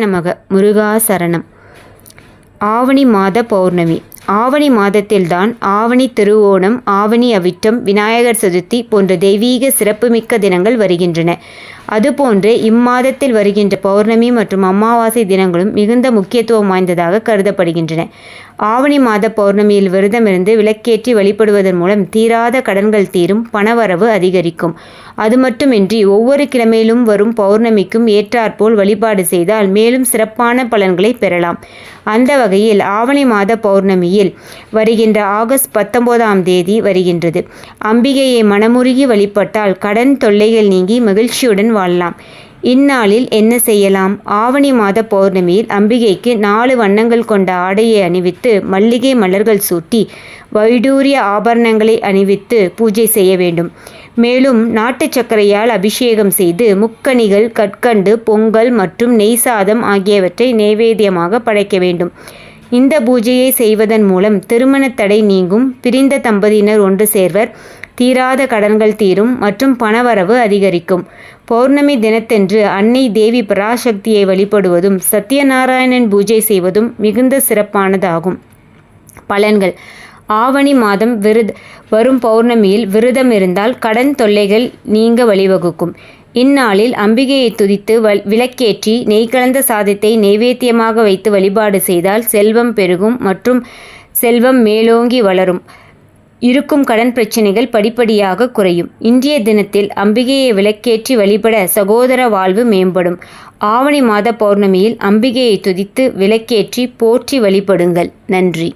நமக. முருகா சரணம். ஆவணி மாத பௌர்ணமி. ஆவணி மாதத்தில்தான் ஆவணி திருவோணம், ஆவணி அவிட்டம், விநாயகர் சதுர்த்தி போன்ற தெய்வீக சிறப்புமிக்க தினங்கள் வருகின்றன. அதுபோன்று இம்மாதத்தில் வருகின்ற பௌர்ணமி மற்றும் அமாவாசை தினங்களும் மிகுந்த முக்கியத்துவம் வாய்ந்ததாக கருதப்படுகின்றன. ஆவணி மாத பௌர்ணமியில் விரதமிருந்து விளக்கேற்றி வழிபடுவதன் மூலம் தீராத கடன்கள் தீரும், பணவரவு அதிகரிக்கும். அது மட்டுமின்றி ஒவ்வொரு கிழமையிலும் வரும் பௌர்ணமிக்கும் ஏற்றாற்போல் வழிபாடு செய்தால் மேலும் சிறப்பான பலன்களை பெறலாம். அந்த வகையில் ஆவணி மாத பௌர்ணமியில் வருகின்ற ஆகஸ்ட் 19ஆம் தேதி வருகின்றது. அம்பிகையை மனமுருகி வழிபட்டால் கடன் தொல்லைகள் நீங்கி மகிழ்ச்சியுடன் வாழலாம். இந்நாளில் என்ன செய்யலாம்? ஆவணி மாத பௌர்ணமியில் அம்பிகைக்கு 4 வண்ணங்கள் கொண்ட ஆடையை அணிவித்து, மல்லிகை மலர்கள் சூட்டி, வைடூரிய ஆபரணங்களை அணிவித்து பூஜை செய்ய வேண்டும். மேலும் நாட்டு சர்க்கரையால் அபிஷேகம் செய்து முக்கணிகள், கற்கண்டு, பொங்கல் மற்றும் நெய் சாதம் ஆகியவற்றை நைவேத்தியமாக படைக்க வேண்டும். இந்த பூஜையை செய்வதன் மூலம் திருமண தடை நீங்கும், பிரிந்த தம்பதியினர் ஒன்று சேர்வர், தீராத கடன்கள் தீரும் மற்றும் பணவரவு அதிகரிக்கும். பௌர்ணமி தினத்தன்று அன்னை தேவி பராசக்தியை வழிபடுவதும் சத்யநாராயணன் பூஜை செய்வதும் மிகுந்த சிறப்பானதாகும். பலன்கள். ஆவணி மாதம் வரும் பௌர்ணமியில் விரதம் இருந்தால் கடன் தொல்லைகள் நீங்க வழிவகுக்கும். இந்நாளில் அம்பிகையை துதித்து விளக்கேற்றி நெய் கலந்த சாதத்தை நைவேத்தியமாக வைத்து வழிபாடு செய்தால் செல்வம் பெருகும் மற்றும் செல்வம் மேலோங்கி வளரும். இருக்கும் கடன் பிரச்சனைகள் படிப்படியாக குறையும். இன்றைய தினத்தில் அம்பிகையை விளக்கேற்றி வழிபட சகோதர வாழ்வு மேம்படும். ஆவணி மாத பௌர்ணமியில் அம்பிகையை துதித்து விளக்கேற்றி போற்றி வழிபடுங்கள். நன்றி.